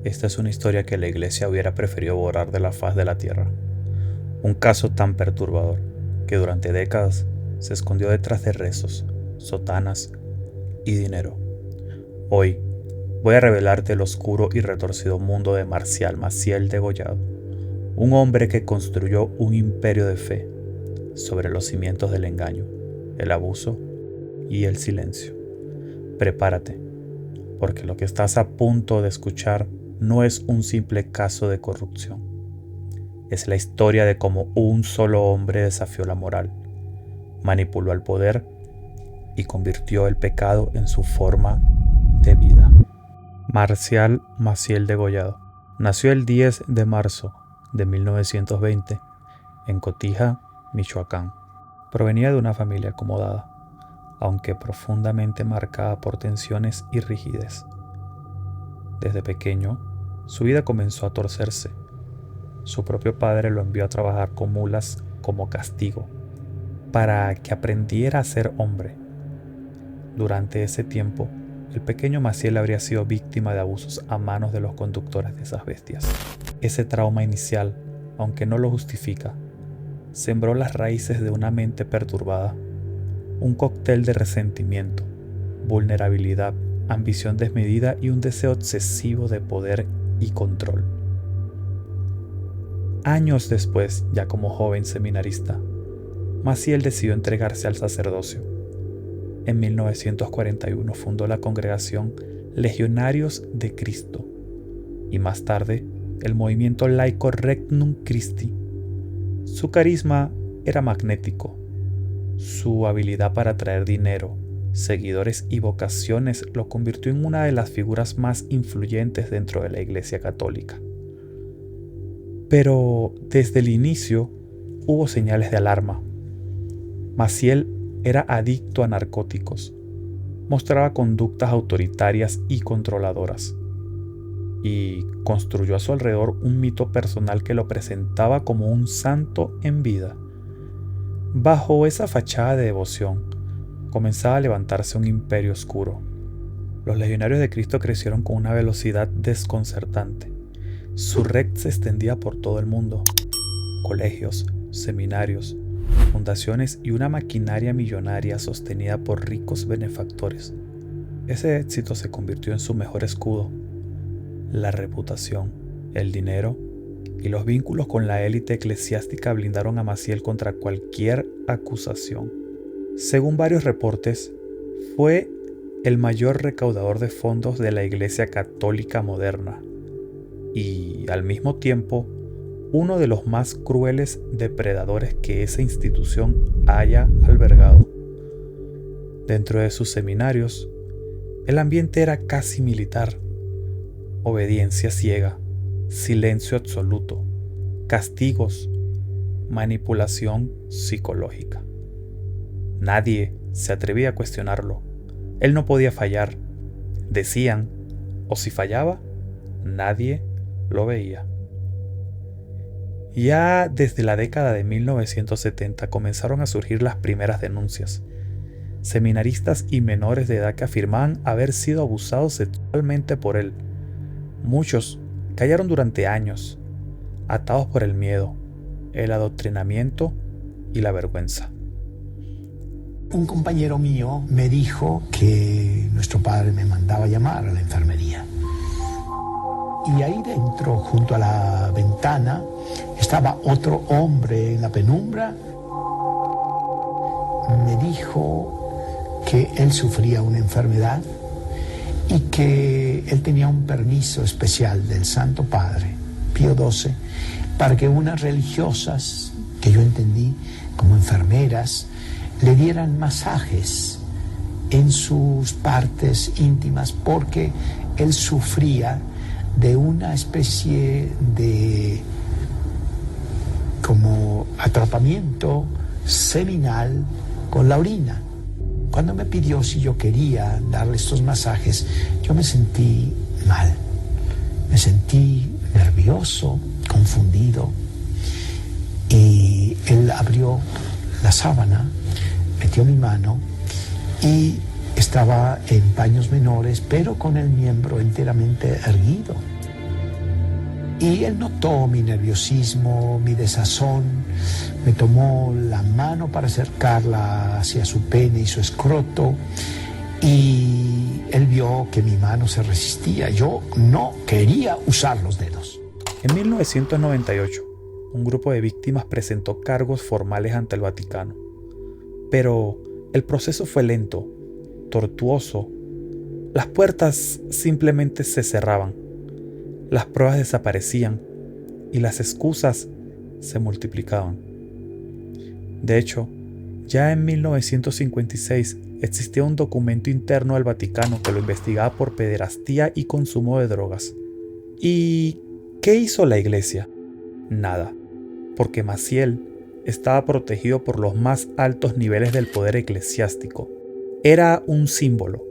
Esta es una historia que la Iglesia hubiera preferido borrar de la faz de la tierra. Un caso tan perturbador que durante décadas se escondió detrás de rezos, sotanas y dinero. Hoy voy a revelarte el oscuro y retorcido mundo de Marcial Maciel Degollado, un hombre que construyó un imperio de fe sobre los cimientos del engaño, el abuso y el silencio. Prepárate, porque lo que estás a punto de escuchar no es un simple caso de corrupción. Es la historia de cómo un solo hombre desafió la moral, manipuló el poder y convirtió el pecado en su forma de vida. Marcial Maciel Degollado nació el 10 de marzo de 1920 en Cotija, Michoacán. Provenía de una familia acomodada, aunque profundamente marcada por tensiones y rigidez. Desde pequeño, su vida comenzó a torcerse. Su propio padre lo envió a trabajar con mulas como castigo, para que aprendiera a ser hombre. Durante ese tiempo, el pequeño Maciel habría sido víctima de abusos a manos de los conductores de esas bestias. Ese trauma inicial, aunque no lo justifica, sembró las raíces de una mente perturbada, un cóctel de resentimiento, vulnerabilidad, ambición desmedida y un deseo obsesivo de poder y control. Años después, ya como joven seminarista, Maciel decidió entregarse al sacerdocio. En 1941 fundó la congregación Legionarios de Cristo y más tarde el movimiento laico Regnum Christi. Su carisma era magnético. Su habilidad para atraer dinero, seguidores y vocaciones lo convirtió en una de las figuras más influyentes dentro de la Iglesia Católica. Pero desde el inicio hubo señales de alarma. Maciel era adicto a narcóticos, mostraba conductas autoritarias y controladoras, y construyó a su alrededor un mito personal que lo presentaba como un santo en vida. Bajo esa fachada de devoción, comenzaba a levantarse un imperio oscuro. Los legionarios de Cristo crecieron con una velocidad desconcertante. Su red se extendía por todo el mundo. Colegios, seminarios, fundaciones y una maquinaria millonaria sostenida por ricos benefactores. Ese éxito se convirtió en su mejor escudo. La reputación, el dinero y los vínculos con la élite eclesiástica blindaron a Maciel contra cualquier acusación. Según varios reportes, fue el mayor recaudador de fondos de la Iglesia Católica moderna y, al mismo tiempo, uno de los más crueles depredadores que esa institución haya albergado. Dentro de sus seminarios, el ambiente era casi militar. Obediencia ciega, silencio absoluto, castigos, manipulación psicológica. Nadie se atrevía a cuestionarlo. Él no podía fallar, decían, o si fallaba, nadie lo veía. Ya desde la década de 1970 comenzaron a surgir las primeras denuncias. Seminaristas y menores de edad que afirmaban haber sido abusados sexualmente por él. Muchos callaron durante años, atados por el miedo, el adoctrinamiento y la vergüenza. Un compañero mío me dijo que nuestro padre me mandaba llamar a la enfermería. Y ahí dentro, junto a la ventana, estaba otro hombre en la penumbra. Me dijo que él sufría una enfermedad y que él tenía un permiso especial del Santo Padre, Pío XII, para que unas religiosas, que yo entendí como enfermeras, le dieran masajes en sus partes íntimas porque él sufría de una especie de como atrapamiento seminal con la orina. Cuando me pidió si yo quería darle estos masajes, yo me sentí mal, me sentí nervioso, confundido, y él abrió la sábana, metió mi mano y estaba en paños menores, pero con el miembro enteramente erguido. Y él notó mi nerviosismo, mi desazón, me tomó la mano para acercarla hacia su pene y su escroto, y él vio que mi mano se resistía. Yo no quería usar los dedos. En 1998, un grupo de víctimas presentó cargos formales ante el Vaticano, pero el proceso fue lento, tortuoso. Las puertas simplemente se cerraban, las pruebas desaparecían y las excusas se multiplicaban. De hecho, ya en 1956 existía un documento interno del Vaticano que lo investigaba por pederastía y consumo de drogas. ¿Y qué hizo la Iglesia? Nada, porque Maciel estaba protegido por los más altos niveles del poder eclesiástico. Era un símbolo,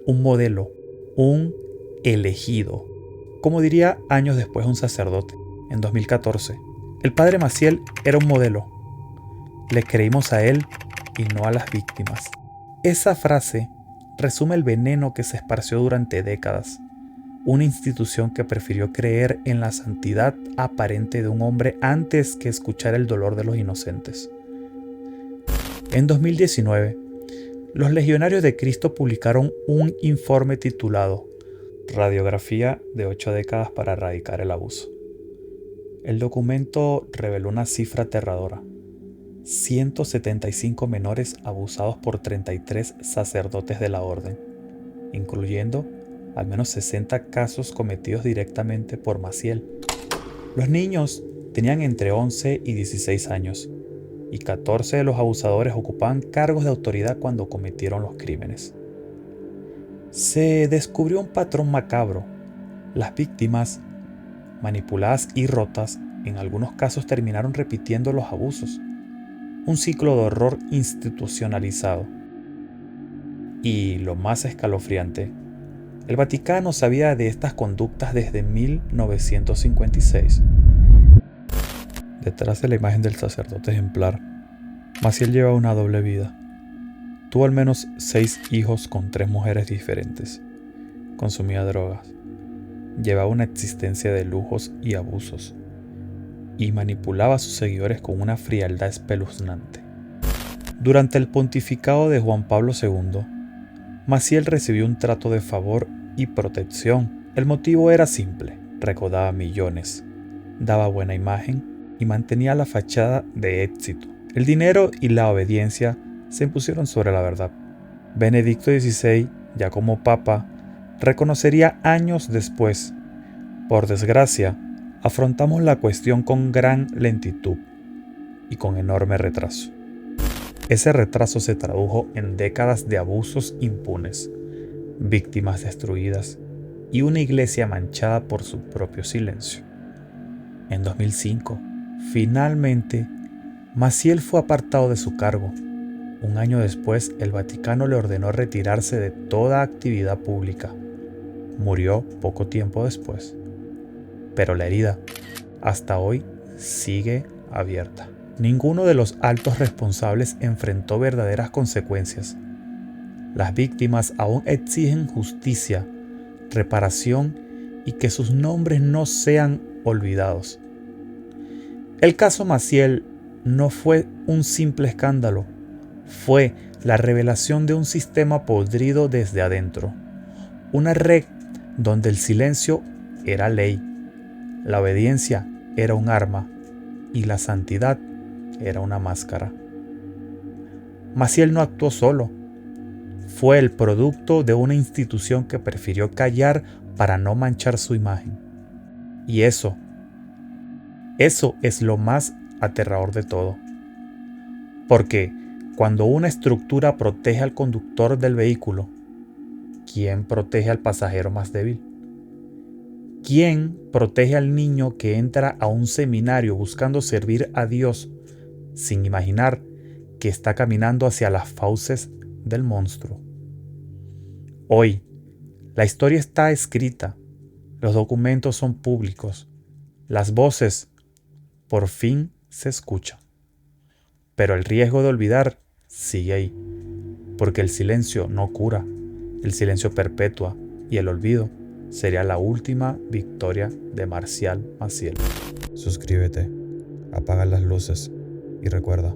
un modelo, un elegido. Como diría años después un sacerdote, en 2014, el padre Maciel era un modelo. Le creímos a él y no a las víctimas. Esa frase resume el veneno que se esparció durante décadas. Una institución que prefirió creer en la santidad aparente de un hombre antes que escuchar el dolor de los inocentes. En 2019, los Legionarios de Cristo publicaron un informe titulado Radiografía de 8 décadas para erradicar el abuso. El documento reveló una cifra aterradora: 175 menores abusados por 33 sacerdotes de la orden, incluyendo al menos 60 casos cometidos directamente por Maciel. Los niños tenían entre 11 y 16 años, y 14 de los abusadores ocupaban cargos de autoridad cuando cometieron los crímenes. Se descubrió un patrón macabro. Las víctimas, manipuladas y rotas, en algunos casos terminaron repitiendo los abusos. Un ciclo de horror institucionalizado. Y lo más escalofriante, el Vaticano sabía de estas conductas desde 1956. Detrás de la imagen del sacerdote ejemplar, Maciel lleva una doble vida. Tuvo al menos 6 hijos con 3 mujeres diferentes. Consumía drogas. Llevaba una existencia de lujos y abusos. Y manipulaba a sus seguidores con una frialdad espeluznante. Durante el pontificado de Juan Pablo II, Maciel recibió un trato de favor y protección. El motivo era simple: recaudaba millones, daba buena imagen y mantenía la fachada de éxito. El dinero y la obediencia se impusieron sobre la verdad. Benedicto XVI, ya como papa, reconocería años después: por desgracia, afrontamos la cuestión con gran lentitud y con enorme retraso. Ese retraso se tradujo en décadas de abusos impunes, víctimas destruidas y una iglesia manchada por su propio silencio. En 2005, finalmente, Maciel fue apartado de su cargo. Un año después, el Vaticano le ordenó retirarse de toda actividad pública. Murió poco tiempo después. Pero la herida, hasta hoy, sigue abierta. Ninguno de los altos responsables enfrentó verdaderas consecuencias. Las víctimas aún exigen justicia, reparación y que sus nombres no sean olvidados. El caso Maciel no fue un simple escándalo, fue la revelación de un sistema podrido desde adentro. Una red donde el silencio era ley, la obediencia era un arma y la santidad era una máscara. Maciel no actuó solo. Fue el producto de una institución que prefirió callar para no manchar su imagen. Y eso es lo más aterrador de todo. Porque cuando una estructura protege al conductor del vehículo, ¿quién protege al pasajero más débil? ¿Quién protege al niño que entra a un seminario buscando servir a Dios sin imaginar que está caminando hacia las fauces del monstruo? Hoy, la historia está escrita, los documentos son públicos, las voces por fin se escuchan. Pero el riesgo de olvidar sigue ahí, porque el silencio no cura, el silencio perpetúa y el olvido sería la última victoria de Marcial Maciel. Suscríbete, apaga las luces y recuerda,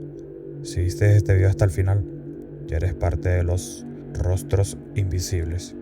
si viste este video hasta el final, ya eres parte de los rostros invisibles.